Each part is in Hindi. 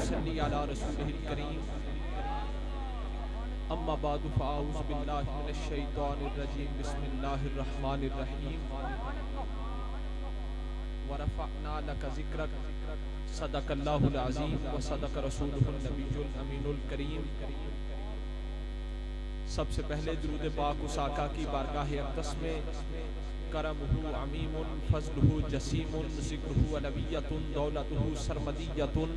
सल्ली अला रसूलिल करीम। अम्मा बादु फ़अऊज़ु बिल्लाहि मिनश शैतानिर रजीम। बिस्मिल्लाहिर रहमानिर रहीम। व रफ़अना लका ज़िक्रक। सदक़ल्लाहुल अज़ीम व सदक़ रसूलुहुन नबियुल अमीनुल करीम। सबसे पहले दुरूद पाक उस आका की बारगाह अक़दस में करमुहु अमीमुन फज़लुहु जसीमुन ज़िक्रुहु अलविय्यतुन दौलतुहु सरमदिय्यतुन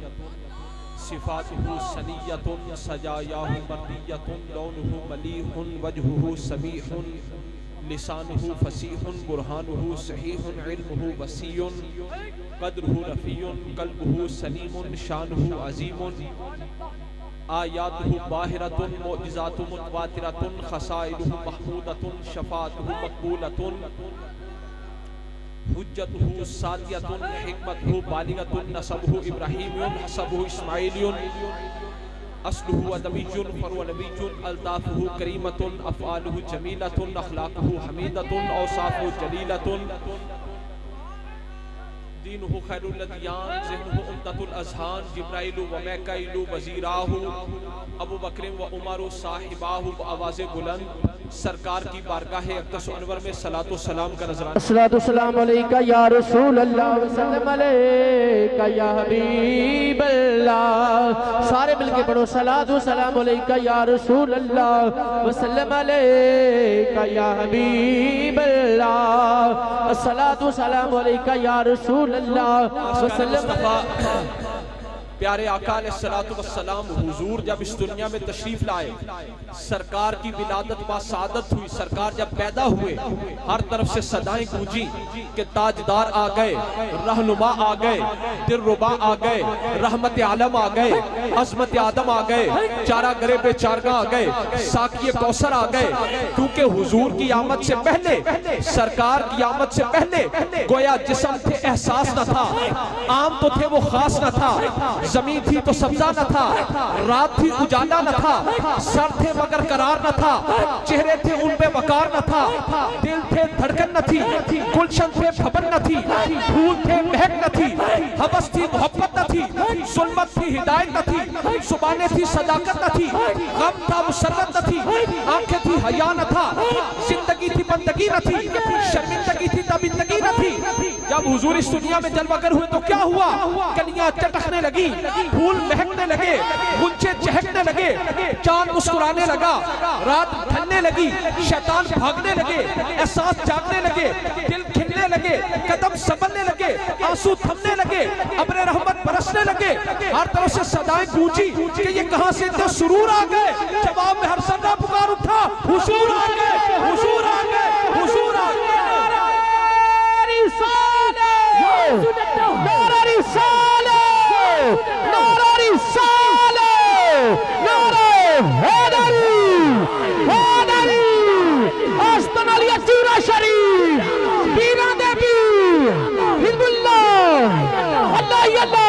सिफ़ातुहु सनिय्यतुन सजायाहु मर्दिय्यतुन लौनुहु मलीहुन वजहुहु सबीहुन लिसानुहु फसीहुन बुरहानुहु सहीहुन इल्मुहु वसीयुन क़द्रुहु रफ़ीयुन क़ल्बुहु सलीमुन शानुहु अज़ीमुन आयातुहु बाहिरतुन मुअजिज़ातुहु मुतवातिरतुन ख़साइलुहु महमूदतुन शफ़ाअतुहु मक़बूलतुन हुज्जतुहु सातियतुन हिकमतुहु बालिगतुन नसबुहु इब्राहीमियुन हसबुहु इस्माइलियुन अस्लुहु अदबियुन फरुअ नबियुन अल्ताफ़ुहु करीमतुन अफ़आलुहु जमीलतुन अख़लाक़ुहु हमीदतुन औसाफ़ुहु जलीलतुन दीनुहु खैरुल अदियान ज़िहनुहु उम्दतुल अज़हान जिब्राइलु व मैकाइलु वज़ीराहु अबू बकर व उमर साहिबाहु आवाज़ बुलंद सरकार की बारगाह अक़दस अनवर में सलातो सलाम का नजराना। अस्सलातु सलाम अलैका या रसूल अल्लाह व सल्लम अलैका या हबीब अल्लाह। सारे मिलके पढ़ो सलातु सलाम अलैका या रसूल अल्लाह व सल्लम अलैका या हबीब अल्लाह। अस्सलातु सलाम अलैका या रसूल अल्लाह व सल्लम। प्यारे आका अलैहिस्सलातु वस्सलाम हुजूर जब इस दुनिया में तशरीफ लाए, सरकार की विलादत बा सादत हुई, सरकार जब पैदा हुए हर तरफ से सदाएं गूंजी कि ताजदार आ गए, रहनुमा आ गए, दिलरुबा आ गए, रहमत आलम आ गए, अजमत आदम आ गए, चारा गरे बेचारगा आ गए, साकिए कौसर आ गए। क्योंकि हुजूर की आमद से पहले, सरकार की आमद से पहले गोया जिस्म थे एहसास न था, आम तो थे वो खास न था, जमीन थी तो सब्जा न था, रात थी उजाला न था, सर थे मगर करार न था, चेहरे थे उनपे वकार न था, दिल थे धड़कन न थी, गुलशन थे भवन न थी, फूल थे महक न थी, हवस थी मोहब्बत न थी, जुल्मत थी हिदायत न थी, जुबानें थी सदाकत न थी, गम था मुसर्रत न थी, आंखें थी हया न था, जिंदगी थी बंदगी न थी, शर्मिंदगी थी तबिंदगी न थी। जब हुजूर इस दुनिया में जलवागर हुए तो क्या हुआ? कलियां चटकने लगी, फूल महकने लगे, गुंचे चहकने लगे, चांद मुस्कुराने लगा, रात ढलने लगी, शैतान भागने लगे, एहसास जागने लगे, दिल खिलने लगे, कदम संभलने लगे, आंसू थमने लगे, अब्रे रहमत बरसने लगे। हर तरफ से सदाएं गूंजी कि ये कहां से इतने सुरूर आ गए। जवाब में हर सदा पुकार उठा, हुजूर आ गए, हुजूर आ गए, हुजूर आ गए। नारा रिसाले, नारा रिसाले, नारा हैदरी, हैदरी, आस्ताना लिया चूरा शरीफ, पीरा देवी, हिज़्बुल्लाह, अल्लाह ही अल्लाह,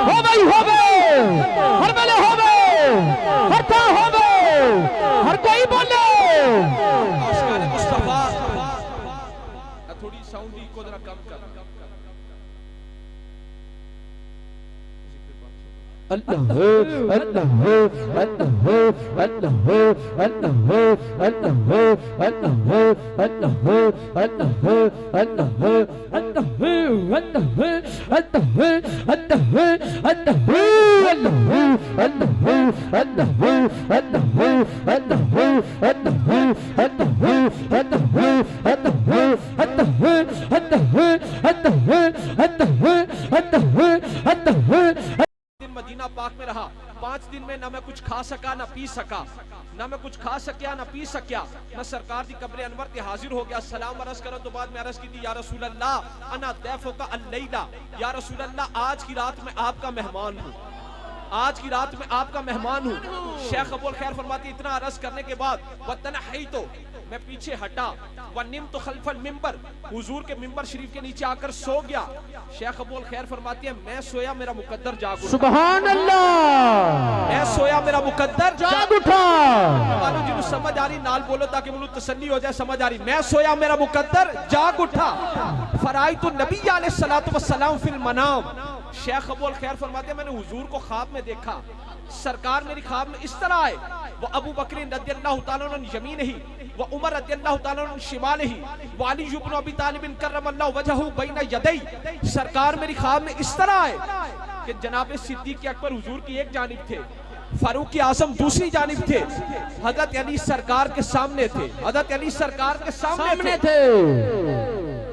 हो गई, हर बेले हो गए, हर था हो गए, हर कोई बोले। आशिकाने मुस्तफा थोड़ी साउंड को जरा कम कर। अल्लाह अल्लाह अल्लाह अल्लाह अल्लाह अल्लाह अल्लाह अल्लाह अल्लाह अल्लाह मदीना पाक में रहा 5 दिन में ना मैं कुछ खा सका ना पी सका, ना मैं कुछ खा सकिया ना पी सकिया। मैं सरकार की कब्र अनवर ते हाजिर हो गया, सलाम अर्ज करो तो बाद में अर्ज की थी, या रसूल अल्लाह अना दैफो का अल्लैला, या रसूल अल्लाह आज की रात में आपका मेहमान हूँ, आज की रात में आपका मेहमान हूँ। शेख अबुल खैर फरमाती इतना अर्ज करने के बाद वतनही तो मैं पीछे हटा, व निम तो खल्फल मिंबर, हुजूर के मिंबर शरीफ के नीचे आकर सो गया। शेख अबुल खैर फरमाती है मैं सोया मेरा मुकद्दर जाग उठा। सुभान अल्लाह, मैं सोया मेरा मुकद्दर जाग उठा। जिन्हें समझ आ रही नाल बोलो ताकि मुझे तसल्ली हो जाए, समझ आ रही। मैं सोया मेरा मुकद्दर जाग उठा। फराई तो नबी अलैहिस्सलातु वस्सलाम फिल मनाम, शेख अबू अल खैर फरमाते हैं मैंने हुजूर को ख्वाब में देखा, सरकार मेरी ख्वाब में इस तरह आए, वो अबू बकर रदियल्लाहु ताला अन्हु यमीनिही व उमर रदियल्लाहु ताला अन्हु शिमालिही व अली इब्न अबी तालिब कररमल्लाहु वजहहु बैन यदै। सरकार मेरी ख्वाब में इस तरह आए कि जनाब सिद्दीक अकबर हुजूर की एक जानिब थे, फारूक आजम दूसरी जानिब थे, हजरत अली सरकार के सामने थे, हजरत अली सरकार के सामने थे।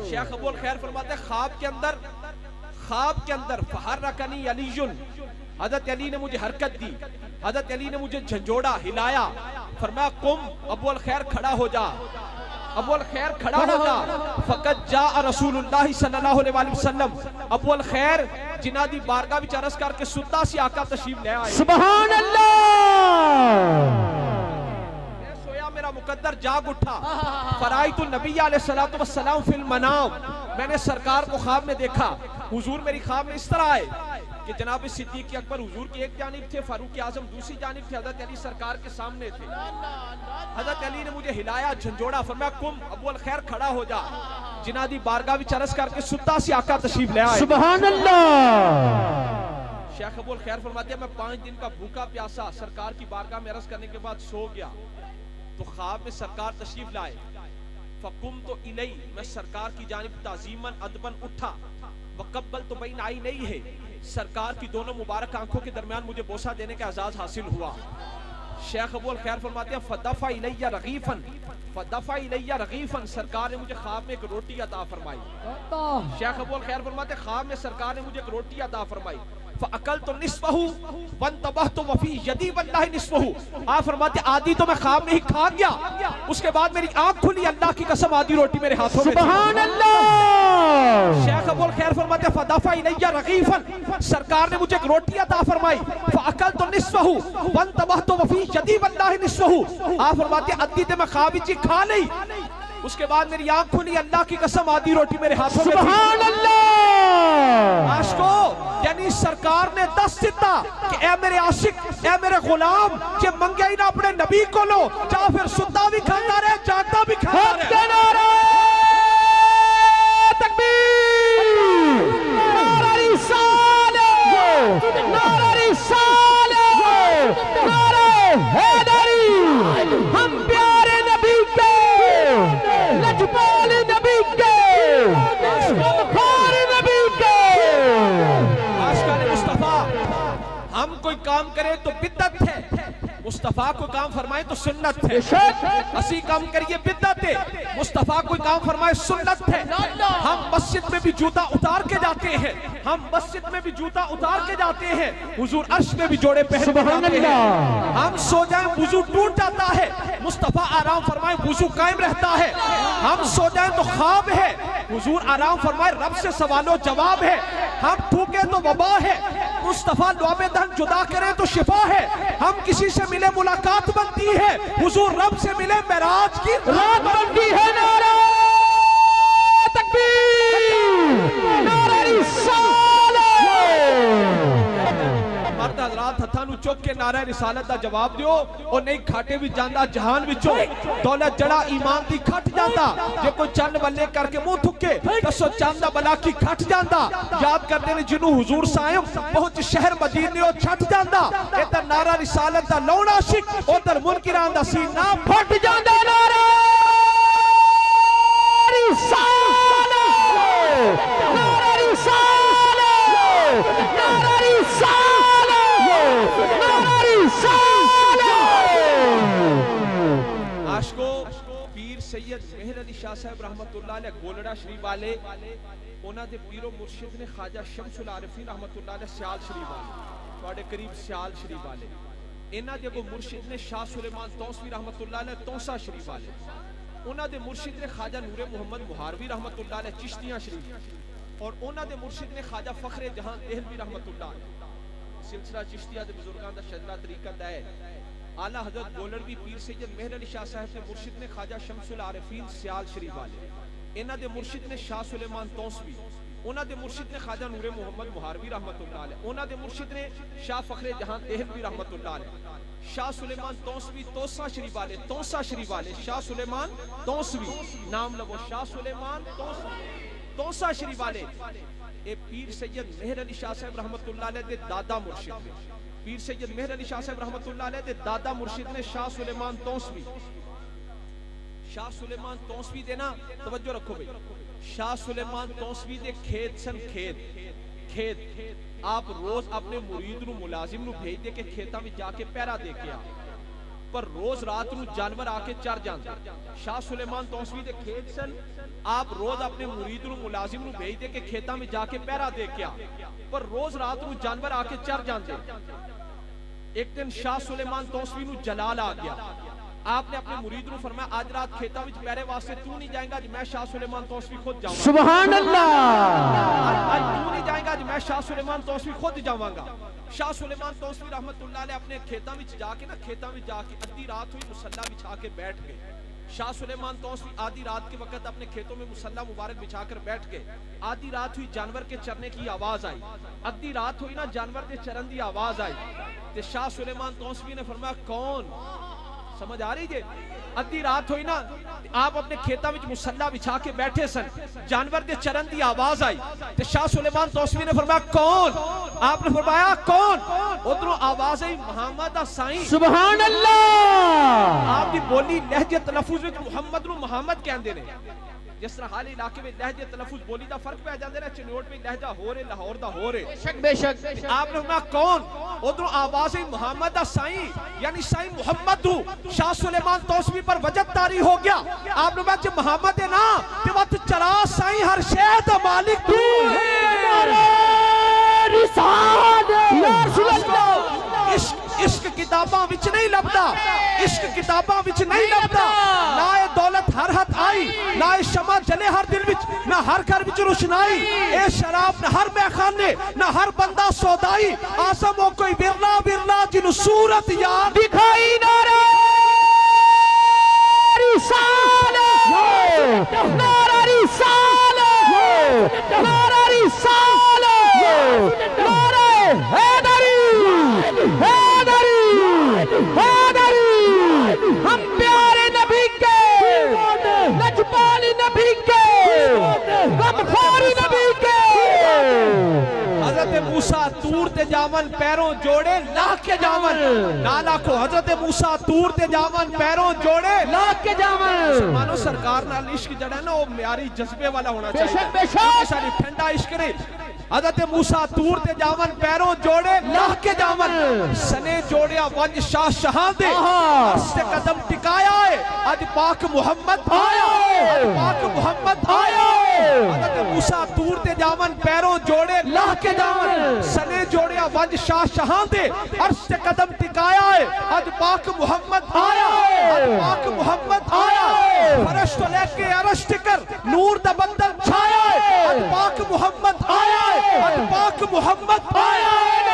शेख अबू अल खैर फरमाते ख्वाब के अंदर फहर्रकनी अलीयुन, हजरत अली ने मुझे हरकत दी, हजरत अली ने मुझे झंझोड़ा, हिलाया, फरमाया कुम अबू अल खैर खड़ा हो जा, अबू अल खैर खड़ा हो जा। फकत जा रसूलुल्लाह सल्लल्लाहु अलैहि वसल्लम, अबू अल खैर जिन्हां दी बारगाह विच अर्ज करके सुद्दा सी आका तशरीफ ले आए। सुभान अल्लाह। मैं सोया, मेरा मुकद्दर जाग उठा, फराइतु नबी अलैहिस्सलातु वस्सलाम फिल मनाम, मैंने सरकार को ख्वाब में देखा। हुजूर मेरी ख्वाब में इस तरह आए कि जनाब सिद्दीक अकबर हुजूर की एक जानिब थे, फारूक आजम दूसरी जानिब थे, हजरत अली सरकार के सामने थे। हजरत अली ने मुझे हिलाया, झंझोड़ा, फरमाया कुम अबू अल खैर खड़ा हो जा, जिन्हां दी बारगाह विच अर्ज करके सुद्दा सी आका तशरीफ ले आए। सुभान अल्लाह। शेख अबू अल खैर फरमाते हैं मैं 5 दिन का भूखा प्यासा सरकार की बारगाह में अर्ज करने के बाद सो गया, तो ख्वाब में सरकार तशरीफ लाए। फकुम तो इलई, मैं सरकार की जानिब ताजीमन अदबन उठा, वकब्बल तो बैन आई नहीं है, सरकार की दोनों मुबारक आंखों के दरमियान मुझे बोसा देने का एजाज हासिल हुआ। शेख अबू अल खैर फरमाते हैं फदफा इलैया रगीफन, फदफा इलैया रगीफन, सरकार ने मुझे ख्वाब में एक रोटी अता फरमाई। शेख अबू अल खैर फरमाते हैं ख्वाब में सरकार ने मुझे एक रोटी अता फरमाई। फअकल तो निस्फहु वंतबहतु वफी यदी वल्लाहि निस्फहु, आप फरमाते आधी तो मैं ख्वाब में ही खा गया, उसके बाद मेरी आंख खुली, अल्लाह की कसम आधी रोटी मेरे हाथों में। सुभान अल्लाह। शेख अबू अल खैर फरमाते फदफा इलैया रगीफन, सरकार ने मुझे एक रोटी अता फरमाई। फअकल तो निस्फहु वंतबहतु वफी यदी वल्लाहि निस्फहु, आप फरमाते आधी तो मैं ख्वाब में खा ली, उसके बाद मेरी आंख खुली, अल्लाह की कसम आधी रोटी मेरे हाथों में। सुभान अल्लाह। आशिको यानी सरकार ने दस दिता कि ए मेरे आशिक, ए मेरे गुलाम, जे मंगे ही ना अपने नबी को लो, जा फिर सुद्दा भी खाता रहे, जागता भी खाता रहे। नारे तकबीर, नारे रिसालत, नारे रिसालत, नारे हैदरी, हम प्यारे नबी के, लजपाल नबी के, बुखारी नबी के। आशिकाने मुस्तफा, हम कोई काम करें तो बिद्दत है, मुस्तफा को काम फरमाए तो सुन्नत है। असी काम करिए बिद्दत है, मुस्तफा कोई काम फरमाए सुन्नत है। हम मस्जिद में भी जूता उतार के जाते हैं, हम मस्जिद में भी जूता उतार के जाते हैं, हुजूर अर्श में भी जोड़े पहन के जाते हैं। हम सो जाएं वुजू टूट जाता है, मुस्तफा आराम फरमाए वुजू कायम रहता है। हम सो जाएं तो ख्वाब है, हुजूर आराम फरमाए रब से सवालो जवाब है। हम थूके तो वबा है, मुस्तफा लुआबे दहन जुदा करे तो शिफा है। हम किसी से मिले मुलाकात बनती है, हुजूर रब से मिले मेराज की रात बनती है। नारे तकबीर, नारे रिसालत। मर्द हजरात हथां नूं चुक के नारा रिसालत दा जवाब दियो। और नहीं घाटे भी जांदा जहान विचों, दौलत जड़ा ईमान दी खट जांदा, जे कोई चंद बल्ले करके मुंह थुके दसो चंदा बला की खट जांदा। याद करते ने जिन्हों हुजूर सायम पहुंच शहर मदीने ओ छट जांदा। इधर नारा रिसालत दा लौड़ा आशिक, उधर मुनकिरां दा सीना फट जांदा। नारा रिसालत, नारा रिसालत, नारा रिसालत, नारा रिसालत। आशिको पीर सैयद मेहर अली शाह साहब रहमतुल्लाह अलैह गोलड़ा शरीफ वाले, उन्हां दे पीरो मुर्शिद ने ख्वाजा शमसुल आरिफीन रहमतुल्लाह अलैह सियाल शरीफ वाले, थोड़े करीब सियाल शरीफ वाले। इन्हां दे को मुर्शिद ने शाह सुलेमान तौसवी रहमतुल्लाह अलैह तौसा शरीफ वाले। उन्हां दे मुर्शिद ने ख्वाजा नूरे मोहम्मद मुहारवी रहमतुल्लाह अलैह चिश्तियां शरीफ, और उन्हां दे मुर्शिद ने ख्वाजा फखरे जहां देहलवी रहमतुल्लाह अलैह। सिलसिला चिश्तिया दे बुजुर्गां दा शजरा तरीका दा है। आला हजरत गोलड़वी पीर सैयद मेहर अली शाह साहब के मुर्शिद ने ख्वाजा शमसुल आरिफीन सियाल शरीफ वाले, इन्हां दे मुर्शिद ने शाह सुलेमान तौसवी, उन्हां दे मुर्शिद ने ख्वाजा नूरे मोहम्मद मुहारवी रहमतुल्लाह अलैह, उन्हां दे मुर्शिद ने शाह फखरे जहां देहलवी रहमतुल्लाह अलैह। शाह सुलेमान तौसवी तौसा शरीफ वाले, तौसा शरीफ वाले, शाह सुलेमान तौसवी नाम लगो, शाह सुलेमान तौसा शरीफ वाले। ए पीर सैयद मेहर अली शाह साहब रहमतुल्लाह अलैह दे दादा मुर्शिद ने, पीर सैयद मेहर अली शाह साहब रहमतुल्लाह अलैह दे दादा मुर्शिद ने शाह सुलेमान तौसवी, शाह सुलेमान तौसवी देना तवज्जो रखो भाई, शाह सुलेमान तौसवी दे खेत सन, खेत आप रोज अपने मुरीद नु मुलाजिम नु भेज दे के खेतां विच जाके पहरा दे के आ, पर रोज रात नु जानवर आके चर जांदे। शाह सुलेमान तौसवी दे खेत सन, आप रोज अपने मुरीद नु मुलाजिम नु भेज दे के खेतां में जाके पहरा दे के आ, पर रोज रात नु जानवर आके चर जांदे। एक दिन शाह सुलेमान तौसवी नु जलाल आ गया, आपने अपने मुरीद नु फरमाया आज रात खेतां विच पहरे वास्ते तू नहीं जाएगा, आज मैं शाह सुलेमान तौसवी खुद जाऊंगा। सुभान अल्लाह। आज तू नहीं जाएगा, आज मैं शाह सुलेमान तौसवी खुद जाऊंगा। शाह सुलेमान तौसवी रहमतुल्लाह अलैह अपने खेतां विच जाके ना, खेतां विच जाके अद्धी रात हुई, मुसल्ला बिछा के बैठ गए। शाह सुलेमान तौसवी आधी रात के वक्त अपने खेतों में मुसल्ला मुबारक बिछाकर बैठ गए। आधी रात हुई, जानवर के चरने की आवाज आई, अद्धी रात हुई ना, जानवर के चरन की आवाज आई। तो शाह सुलेमान तौसवी ने फरमाया कौन, समझ आ रही है? अद्धी रात हुई ना, आप अपने खेतों में मुसल्ला बिछा के बैठे सन, जानवर के चरण की आवाज आई। तो शाह सुलेमान तौसवी ने फरमाया कौन, आपने फरमाया कौन, उधरों आवाज आई मोहम्मद साईं। सुभान अल्लाह। आपकी बोली लहजे तलफुज में मुहम्मद नु मुहम्मद कहंदे ने, जिस तरह हाल इलाके में लहजे तलफुज बोली दा फर्क पै जांदे ने, चिनोट में लहजा हो रे, लाहौर दा हो रे। बेशक आपने फरमाया कौन, उधरों आवाज आई मोहम्मद साईं, यानी साईं मोहम्मद हूं। शाह सुलेमान तौसवी पर वजद तारी हो गया। आपने फरमाया जब मोहम्मद है ना ते वत चला साईं हर शै दा मालिक तू है। इश्क किताबां विच नहीं लभदा, इश्क किताबां विच नहीं लभदा। ना ए दौलत हर हथ आई, ना ए शमा जले हर दिल विच, ना हर घर विच रोशनाई। ए शराब न हर मैखाने, ना हर बंदा सौदाई। आसम हो कोई बिरला बिरला जिनु सूरत यार दिखाई नारा रिसालत, नारा रिसालत, नारा रिसालत, नारा हैदरी, हैदरी, हैदरी। हम प्यारे नबी के, लजपाली नबी के, गमखारी नबी के। हजरत मूसा तूर ते जावन पैरों जोड़े लाख के जावन, ना लाखो हजरत मूसा तूर ते जावन पैरों जोड़े लाख के जावन। मानो सरकार नाल इश्क जड़ा है ना, वो म्यारी जज्बे वाला होना चाहिए, बेशक बेशक। सारी ठंडा इश्क नहीं। हजरत मूसा तूर ते जावन पैरों जोड़े लाख के जावन, सने जोड़िया वंज शाह शहां दे, से कदम टिकाया है आज पाक मोहम्मद आया, आज पाक मोहम्मद आया। हजरत मूसा तूर ते जावन पैरों जोड़े लाख के जावन, सने जोड़िया वंज शाह शहां दे, अर्श से कदम टिकाया है आज पाक मोहम्मद आया, आज पाक मोहम्मद आया। फरश तो लेके अरश टिकर नूर दा बंदर छाया है, आज पाक मोहम्मद आया है, आज पाक मोहम्मद आया है।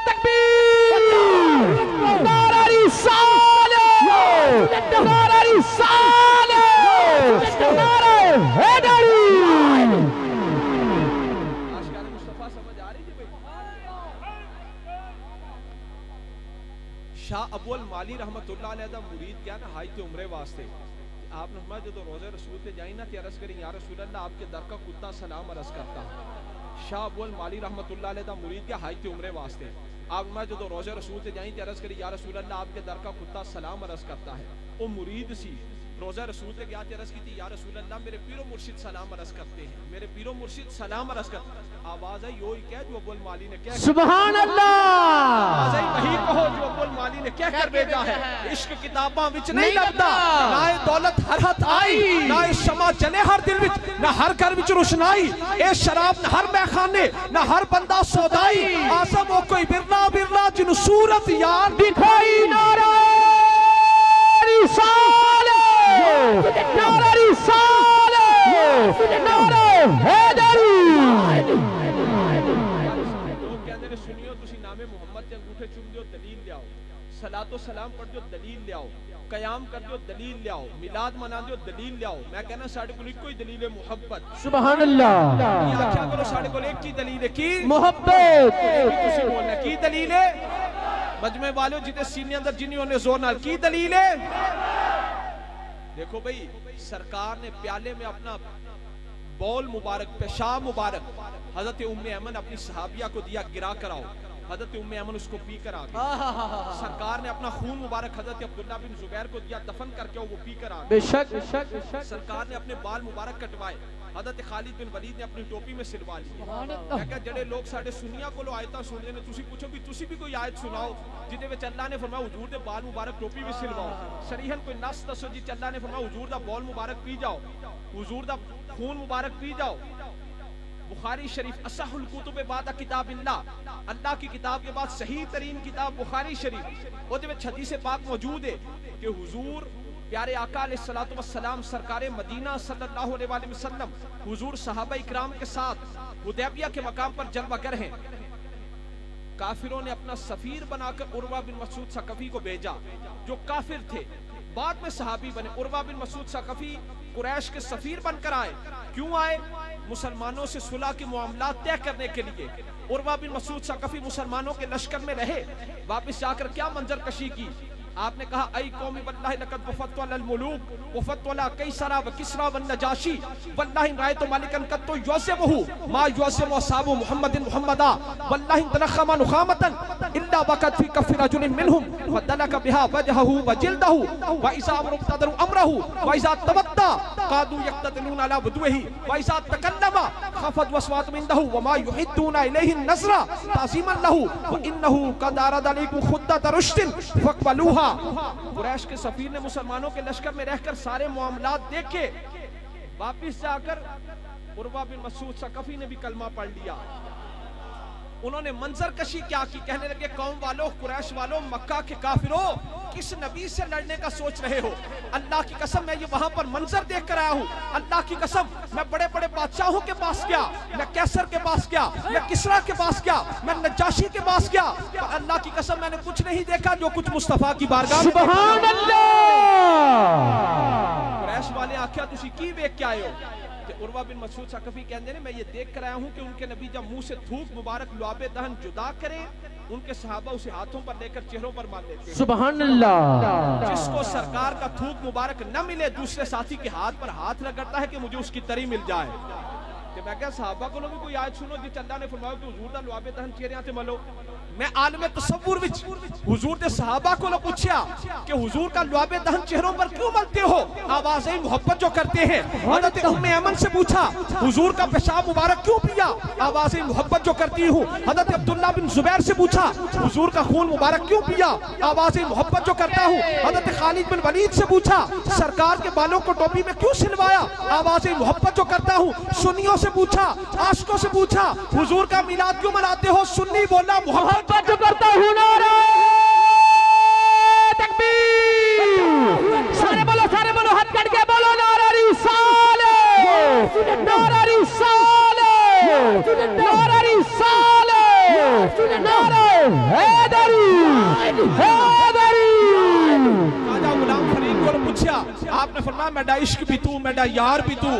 तकबीर, नारा रिसालत, नारा रिसालत, नारा हैदरी। शाह अबुल माली रहमतुल्लाह अलैह दा मुरीद क्या ना हाई ते उम्रे वास्ते आपने फरमाया जो रोज़े रसूल पे जाई ना ते अर्ज करी या रसूल अल्लाह आपके दर का कुत्ता सलाम अर्ज करता। शाह अबुल माली रहमतुल्लाह अलैह दा मुरीद क्या हाई ते उम्रे वास्ते आप फरमाया जो रोज़े रसूल पे जाई ते अर्ज करी या रसूल अल्लाह आपके दर का कुत्ता सलाम अर्ज करता है। वो मुरीद सी रोज़ा रसूल पे गया अर्ज की थी या रसूल अल्लाह मेरे पीरो मुर्शिद सलाम अर्ज करते हैं, मेरे पीरो मुर्शिद सलाम अर्ज करते हैं। आवाज आई यो ही क्या जो अबुल माली ने क्या, सुभान अल्लाह। आवाज आई वही कहो जो अबुल माली ने क्या कर भेजा है। इश्क किताबां विच नहीं लभदा, ना ए दौलत हर हथ आई, ना ए शमा जले हर दिल विच, ना हर घर विच रोशनाई। ए शराब न हर मैखाने, ना हर बंदा सौदाई। आसम हो कोई बिरला बिरला जिनु सूरत यार दिखाई नारा रिसालत, नारा रिसालत, नारा हैदरी। लोग कहते ने सुनियो तुसी नामे मोहम्मद ते अंगूठे चूम दियो दलील लियाओ, सलातो सलाम पढ़ दियो दलील लियाओ, कयाम कर दियो दलील लियाओ, मिलाद मना दियो दलील लियाओ। मैं कहना साडे कोल इक्को ही दलील है मोहब्बत। सुभान अल्लाह। आख्या करो साडे कोल एक ही दलील है की मोहब्बत। तुसी बोलना की दलील है मजमे वालों जिते सीने अंदर जिन्नी होने जोर नाल की दलील है। देखो भाई सरकार ने प्याले में अपना बौल मुबारक, पेशाब मुबारक हजरत उम्मे ऐमन अपनी सहाबिया को दिया, गिरा कर आओ। हजरत उम्मे ऐमन उसको पी कर आ गई। सरकार ने अपना खून मुबारक हजरत अब्दुल्ला बिन जुबैर को दिया, दफन करके वो पी कर आ गए। बेशक सरकार ने अपने बाल मुबारक कटवाए, हजरत खालिद बिन वलीद ने अपनी टोपी में सिलवा ली। मैं क्या जड़े लोग साढ़े सुनिया को आयता सुनते ने, तुसी पूछो भी तुसी भी कोई आयत सुनाओ जिदे विच अल्लाह ने फरमाया हुजूर दे बाल मुबारक टोपी में सिलवाओ। शरीहन कोई नस दसो जी अल्लाह ने फरमाया हुजूर दा बाल मुबारक पी जाओ, हुजूर दा खून मुबारक पी जाओ। बुखारी शरीफ असहुल कुतुब बाद किताबिल्लाह, अल्लाह की किताब के बाद सही तरीन किताब बुखारी शरीफ। ओदे विच हदीस पाक मौजूद है कि हुजूर प्यारे आका अलैहिस्सलातु वस्सलाम सरकारे मदीना सल्लल्लाहु अलैहि वसल्लम हुजूर सहाबा इकराम के साथ हुदैबिया के मकाम पर जलवागर हैं। काफिरों ने अपना सफीर बनाकर उर्वा बिन मसूद सकफी को भेजा, जो काफिर थे, बाद में सहाबी बने। उर्वा बिन मसूद सकफी कुरैश के सफीर बनकर आए। क्यों आए? मुसलमानों से सुलह के मामलात तय करने के लिए। उर्वा बिन मसूद सकफी मुसलमानों के लश्कर में रहे। वापस जाकर क्या मंजर कशी की? आपने कहा ऐ कौमी वल्लाहि लक़द वफ़त्तु अलल मुलूक वफ़त्तु अला कैसरा व किस्रा व नजाशी वल्लाहि रायतु मलिकन कत्तु युअज़्ज़िमुहु मा युअज़्ज़िमु असहाबु मुहम्मदिन मुहम्मदा वल्लाहि तनख़मा नुख़ामतन इल्ला वक़त फी कफ़्फ़ि रजुलिन मिनहुम फदलक बिहा वजहहु व जिल्दहु व इज़ा मुब्तदरु अमरहु व इज़ा तवद्दा क़ादू यक़तलून अला वुदूही व इज़ा तकल्लमा ख़फ़द वस्वातु इंदहु व मा युहिद्दूना इलैहि नज़रा ताज़ीमन लहु व इन्नहु क़द अरदा अलैकुम खुद्दत रुश्दिन फ़क़बलूहा। कुरैश के सफीर ने मुसलमानों के लश्कर में रहकर सारे मामलात देखे। वापिस जाकर उर्वा बिन मसूद सकफी ने भी कलमा पढ़ लिया। उन्होंने मंजर कशी क्या की? कहने लगे कौम वालों, कुरैश वालों, मक्का के काफिरों, किस नबी से लड़ने का सोच रहे हो? अल्लाह की कसम मैं ये वहां पर मंजर देख कर आया हूँ। अल्लाह की कसम मैं बड़े बड़े बादशाहों के पास गया, मैं कैसर के पास गया, मैं किसरा के पास गया, मैं नजाशी के पास गया, पर अल्लाह की कसम मैंने कुछ नहीं देखा जो कुछ मुस्तफा की बारगाह में। सुभान अल्लाह। कुरैश वाले आख्या तुसी की वेख के आए हो? उर्वा बिन मसूद सकफी कहते हैं मैं ये देख कर आया हूँ कि उनके नबी जब मुंह से थूक मुबारक लुआबे दहन जुदा करें, उनके सहाबा उसे हाथों पर लेकर चेहरों पर मार लेते हैं। सुभान अल्लाह। जिसको सरकार का थूक मुबारक न मिले, दूसरे साथी के हाथ पर हाथ रगड़ता है कि मुझे उसकी तरी मिल जाए। कि मैं क्या सहाबा को भी कोई आयत सुनो जिस अल्लाह ने फरमाया कि हुजूर दा लुआबे दहन चेहरियां ते मलो। मैं आलम तसव्वुर विच हुजूर दे सहाबा को पूछया कि हुजूर का लुआबे दहन चेहरों पर क्यों मलते हो? आवाज़ें मोहब्बत जो करते हैं। हज़रत उम्मे ऐमन से पूछा हुजूर का पेशाब मुबारक क्यों पिया? आवाज़ें मोहब्बत जो करती हूँ। हज़रत अब्दुल्ला बिन जुबैर से पूछा हुजूर का खून मुबारक क्यों पिया? आवाज़ें मोहब्बत जो करता हूँ। हज़रत खालिद बिन वलीद से पूछा सरकार के बालों को टोपी में क्यों सिलवाया? आवाज़ें मोहब्बत जो करता हूँ। सुन्नियों से पूछा, आशिकों से पूछा हुजूर का मिलाद क्यों मनाते हो? सुन्नी बोला मोहब्बत जो करता हूँ। नारे तकबीर। सारे बोलो हाथ कट के बोलो नारा रिसालत, नारा रिसालत, नारा रिसालत, नारा हैदरी, हैदरी। खाजा गुलाम फरीद को पूछा, आपने फरमाया मेरा इश्क भी तू, मेरा यार भी तू,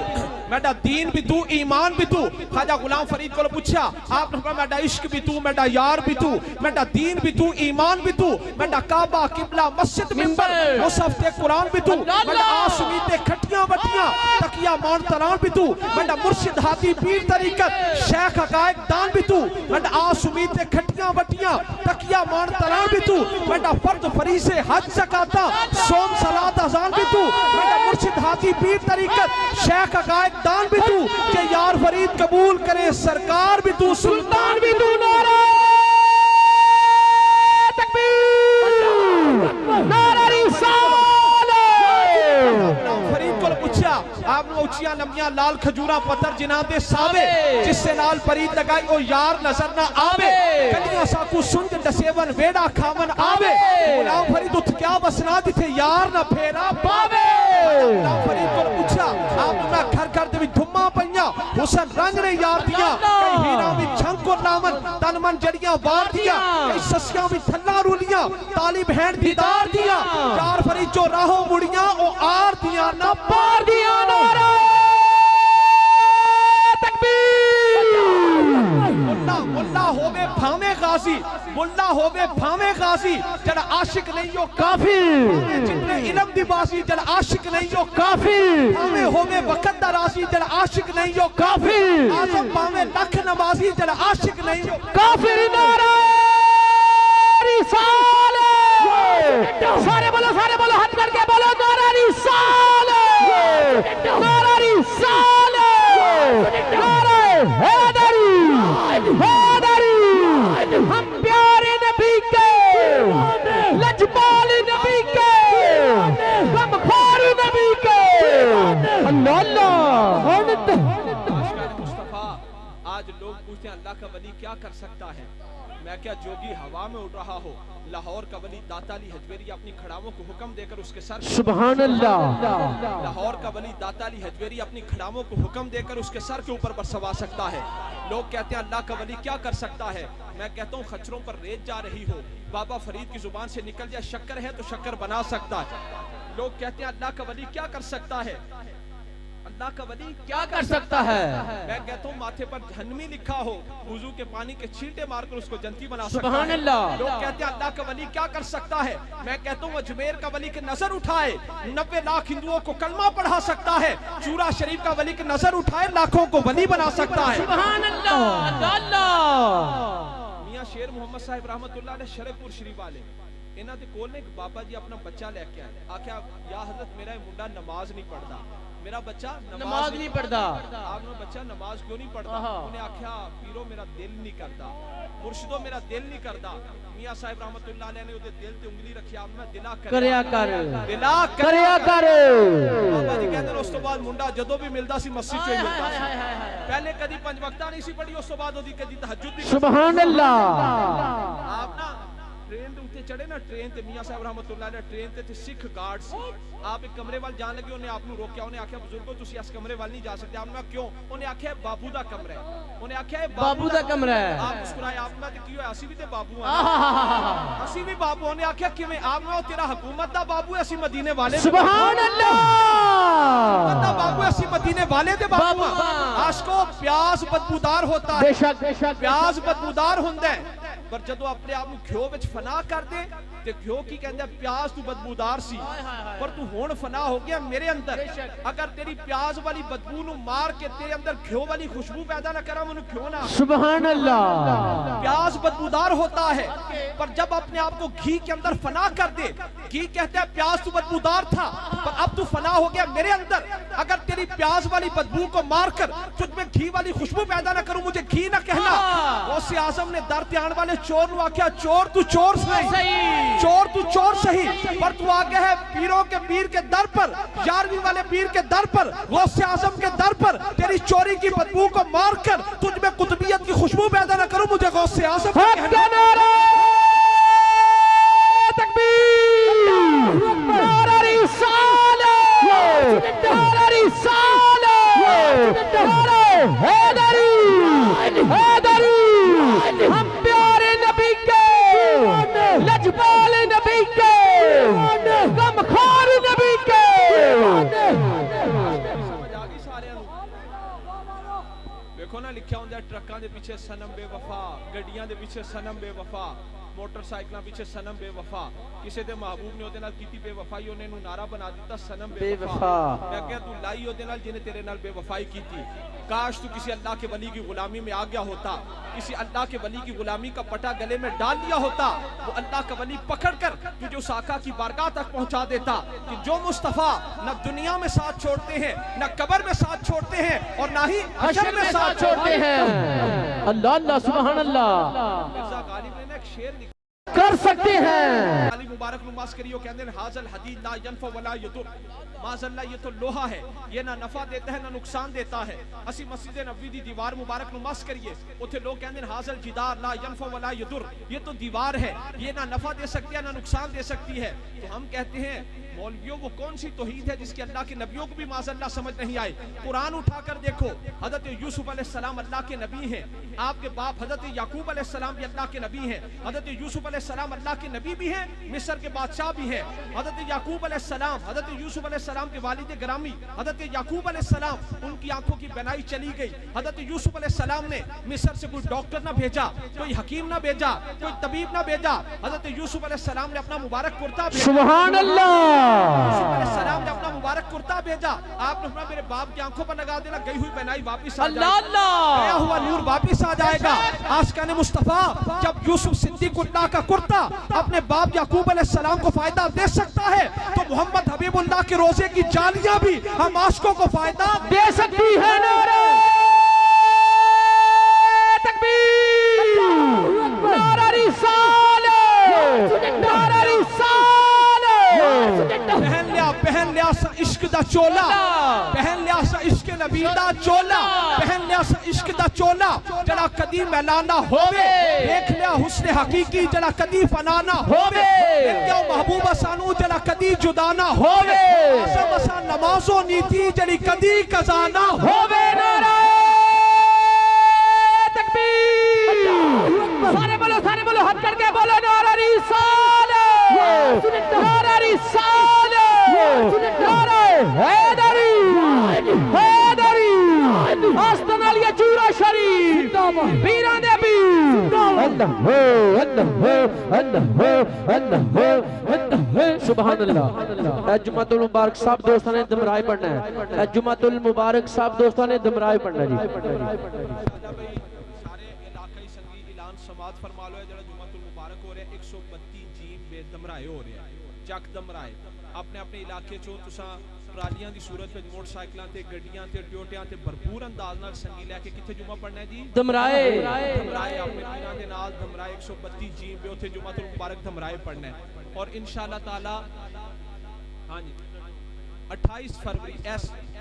मेरा दीन भी तू, ईमान भी तू। खाजा गुलाम फरीद को पूछा, आपने फरमाया मेरा इश्क भी तू, मेरा यार भी तू, मेरा दीन भी तू, ईमान भी तू, मेरा काबा किबला मस्जिद मिंबर मुसहफ ते कुरान भी तू, मेरा आसमी ते खटियां बटियां तकिया मान तरान भी तू, मेरा मुर्शिद हादी पीर तरीकत शेख हकायक दान भी तू, मेरा आसमी ते खटियां बटियां तकिया मान तरान भी तू, मेरा फर्द फरीज़े हज ज़काता सोम सलात अज़ान भी तू, मेरा मुर्शिद हादी पीर तरीकत शेख हकायक दान भी तू, के यार फरीद कबूल करे सरकार भी तू, सुल्तान भी तू। नारा तकबीर, नारा रिसालत। फरीद को पूछा, आपने उचिया नमिया लाल खजूरा पत्थर जिना दे सावे, जिससे नाल फरीद लगाई ओ यार नजर ना आवे, कलियां साकू सुंद दसेवन वेड़ा खावन आवे। गुलाम फरीद उठ क्या बसना जिथे यार ना फेरा पावे। गुलाम फरीद को पूछा, आपने घर घर दे विच धुम्मा पईयां, हुसन रंग ने यार दिया, कई हीरा भी छंक और नामन तन मन जड़ियां वार दिया, कई ससियां भी थल्ला रुलियां ताली बहन दीदार दिया। यार फरीद जो राहों मुड़ियां ओ आर दिया ना पार दिया। नारा तकबीर। मुल्ला मुल्ला होवे भावे गाजी मुल्ला होवे भावे गाजी जड़ आशिक नहीं हो काफिर जितने इलम दी बाजी जड़ आशिक नहीं हो काफिर भावे होवे वक्त दा राजी जड़ आशिक नहीं हो काफिर आजम भावे लख नमाजी जड़ आशिक नहीं हो काफिर नारा रिसाले सारे बोलो हाथ करके बोलो नारा रिसाले नारा रिसाले नारा हैदरी हैदरी हम प्यारे नबी के लजपाल नबी के गमखार नबी के अल्लाह अल्लाह मुस्तफा आज लोग पूछते हैं अल्लाह का वली क्या कर सकता है। मैं क्या जोगी हवा में उड़ रहा हो। लाहौर का वली दाता अली हजवेरी अपनी खड़ावों को हुक्म देकर उसके सर सुभान अल्लाह लाहौर का वली दाता अली हजवेरी अपनी खड़ावों को हुक्म देकर उसके सर के ऊपर बरसवा सकता है। लोग कहते हैं अल्लाह का वली क्या कर सकता है। मैं कहता हूँ खच्चरों पर रेत जा रही हो, बाबा फरीद की जुबान से निकल जाए शक्कर है तो शक्कर बना सकता है। लोग कहते हैं अल्लाह का वली क्या कर सकता है। अल्लाह का वली क्या कर सकता है। मैं कहता हूँ माथे पर जहन्नमी लिखा हो, वुजू के पानी के छींटे मारकर उसको जन्नती बना सकता सुभान है। अल्लाह। लोग कहते हैं अल्लाह का वली क्या कर सकता है। मैं कहता हूँ अजमेर का वली की नजर उठाए 90 लाख हिंदुओं को कलमा पढ़ा सकता है। चूरा शरीफ का वली की नजर उठाए लाखों को वली बना सकता है। सुभान अल्लाह अल्लाह। मियां शेर मोहम्मद साहिब रहमतुल्लाह अलैह शरफपुर शरीफ वाले इन्हां दे कोल ने एक बाबा जी अपना बच्चा लेके आए। आख्या या हजरत मेरा मुंडा नमाज नहीं पढ़ता, मेरा बच्चा नमाज नहीं पढ़ता। आपने बच्चा नमाज क्यों नहीं पढ़ता। उन्हें आख्या पीरो मेरा दिल नहीं करता, मुर्शिदो मेरा दिल नहीं करता। मियां साहिब रहमतुल्लाह अलैह ने उहदे दिल ते उंगली रखी, आप मैं दिला करया कर दिला करया कर। बाबा जी कहते उस तो बाद मुंडा जदों भी मिलदा सी मस्जिद च मिलदा सी। पहले कदी पंज वक्ता नहीं सी पढ़ी, उस तो बाद ओदी कदी तहज्जुद नहीं। सुभान अल्लाह। आप ना ट्रेन के उत्ते चढ़े ना, ट्रेन ते मियां साहब रहमतुल्लाह अलैह ट्रेन ते सिख गार्ड सी। आप एक कमरे वाल जान लगे, उन्हें आपको रोकया, उन्हें आख्या बुजुर्गो तुसी इस कमरे वाल नहीं जा सकते। आपने क्यों? उन्हें आख्या बाबू दा कमरा है। उन्हें आख्या बाबू दा कमरा है। आप मुस्कुराए, आप मैं की होया असी भी ते बाबू हां, असी भी बाबू। उन्हें आख्या किवें? आप मैं तेरा हुकूमत दा बाबू है, असी मदीने वाले। सुभान अल्लाह। दा बाबू असी मदीने वाले दे बाबू हां। आशको प्याज बदबूदार होता है, बेशक बेशक प्याज बदबूदार हुंदा है, पर जदों अपने आप ਨੂੰ घिओ ਵਿੱਚ फना कर दे ते घिओ की कहंदा प्याज तू बदबूदार सी पर तू हुण फना हो गया मेरे अंदर। अगर तेरी प्याज वाली बदबू ਨੂੰ मार के तेरे अंदर घिओ वाली खुशबू पैदा ना करा, मैनू क्यों ना। सुभान अल्लाह। प्याज बदबूदार होता है, पर जब अपने आप को घी के अंदर फना कर दे, घी कहता है प्याज तू बदबूदार था पर अब तू फना हो गया मेरे अंदर। अगर तेरी प्याज वाली बदबू को मारकर तुझ में घी वाली खुशबू पैदा ना करूं, मुझे घी ना कहना। गौसे आजम ने दर ते आने वाले चोर नु आख्या चोर तू चोर सही, चोर तू चोर सही, पर तू आ गया है पीरों के पीर के दर पर, 11वीं वाले पीर के दर पर, गौसे आजम के दर पर। तेरी चोरी की बदबू को मारकर तुझ में कुतुबियत की खुशबू पैदा ना करूं, मुझे गौसे आजम का कहना। तकबीर नारा रिसालत नारा रिसालत नारा हैदरी हैदरी। हम प्यारे नबी के लजपाल नबी के गमखार नबी के। समझ आ गई सारे देखो ना लिखा होंगे ट्रकों के पीछे सनम बेवफा, गड्डियां के पीछे सनम बेवफा, मोटरसाइकिलों पीछे सनम बेवफा। किसी के महबूब ने ओदे नाल कीती बेवफाई, उन्हें नु नारा बना दिता सनम बेवफा। मैं क्या तू लाई ओदे नाल जिन्हें तेरे नाल बेवफाई की थी। काश तू किसी अल्लाह के वली की गुलामी में आ गया होता, किसी अल्लाह के वली की गुलामी का पटा गले में डाल लिया होता, वो अल्लाह का वली पकड़कर तुझे उस आका की बारगाह तक पहुंचा देता कि जो मुस्तफा न दुनिया में साथ छोड़ते हैं, न कब्र में साथ छोड़ते हैं, और ना ही हशर में साथ छोड़ते हैं। अल्लाह अल्लाह सुभान अल्लाह। मिर्जा गालिब ने एक शेर लिखा कर सकते हैं। अली मुबारक नुमाज करियो कहते हैं हाजल हदीद ला यनफा वला यदुर। माज़अल्लाह ये तो लोहा है, ये ना नफा देता है ना नुकसान देता है। असी मस्जिद नबी दी दीवार मुबारक नुमाज करिए, उथे लोग कहते हैं हाजल जिदार ला यनफा वला यदुर। ये तो दीवार है, ये ना नफा दे सकती है ना नुकसान दे सकती है। तो हम कहते हैं मौलवियों वो कौन सी तौहीद है जिसकी अल्लाह के नबियों को भी माज़अल्लाह समझ नहीं आई। कुरान उठाकर देखो, हजरत यूसुफ अलैहिस्सलाम अल्लाह के नबी हैं, आपके बाप हजरत याकूब अलैहिस्सलाम भी अल्लाह के नबी हैं, हजरत यूसुफ अलैहिस्सलाम अल्लाह के नबी भी हैं, मिस्र के बादशाह भी हैं। हजरत याकूब अलैहिस्सलाम, हजरत यूसुफ अलैहिस्सलाम के वालिद ग्रामी हजरत याकूब अलैहिस्सलाम, उनकी आंखों की बनाई चली गई। हजरत यूसुफ अलैहिस्सलाम ने मिस्र से कोई डॉक्टर ना भेजा, कोई हकीम ना भेजा, कोई तबीब ना भेजा। हजरत यूसुफ अलैहिस्सलाम ने अपना मुबारक कुर्ता भेजा। सुभान अल्लाह। यूसुफ अलैहिस्सलाम ने अपना मुबारक कुर्ता भेजा। आपने अपना मेरे बाप की आंखों पर लगा देना, गई हुई बनाई वापस आ अल्लाह जाएगी, गया हुआ नूर वापस आ जाएगा। आशिकाने मुस्तफा, जब यूसुफ सिद्दीकुल्लाह का कुर्ता अपने बाप याकूब अलैहिस्सलाम को फायदा दे सकता है, तो मोहम्मद हबीबुल्लाह के रोजे की जालियां भी हम आशिकों को फायदा दे सकती है। नारे तकबीर, नारा रिसालत, नारा रिसालत। पहन लिया सा इश्क दा चोला, पहन लिया सा इश्क नबी दा चोला, पहन लिया सा इश्क दा चोला जड़ा कदी मैलाना होवे, देख लिया हुस्न हकीकी जड़ा कदी फनाना होवे, इनके महबूबा सानू जड़ा कदी जुदाना होवे, सब असा नमाजो नीति जड़ी कदी कजाना होवे। नारा तकबीर, सारे बोलो हाथ करके बोलो नारा रिसालत, नारा रिसालत, नारा हैदरी, हैदरी, आस्ताना लिया चूरा शरीफ, पीरां दे पीर। अल्लाह अल्लाह अल्लाह अल्लाह, सुभान अल्लाह। जुम्मतुल मुबारक सब दोस्तों ने दमराए पढ़ना है, जुम्मतुल मुबारक सब दोस्तों ने दमराए पढ़ना जी। समात फरमा लो जरा जुम्मतुल मुबारक हो रहा है 132 जीम बे दमराए हो रहे हैं, चक दमराए अपने अपने इलाके चो तुसा ट्रालियां दी सूरत में मोटरसाइकिलां ते गड्डियां ते ट्योटियां ते भरपूर अंदाज नाल संगी लेके किथे जुम्मा पढ़ना है जी? दमराए, दमराए अपने पीरां दे नाल दमराए 132 जीम बे उथे जुम्मतुल मुबारक दमराए पढ़ना है। और इंशाअल्लाह ताला हां जी 28 फरवरी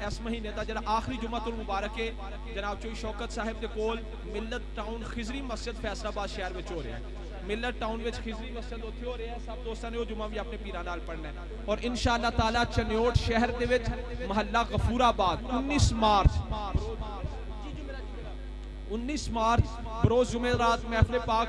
इस महीने का जरा आखिरी जुम्मतुल मुबारक है जनाब चोई शौकत साहिब के कोल मिल्लत टाउन खिजरी मस्जिद फैसलाबाद शहर में हो रहा है। मिल्लत टाउन में खिजरी मस्जिद उत्थे हो रहा है, सब दोस्तों ने वो जुम्मा भी अपने पीरां नाल पढ़ना है। और इंशाअल्लाह ताला चन्योट शहर दे विच महल्ला गफूराबाद 19 मार्च बरोज जुमेरात महफिल पाक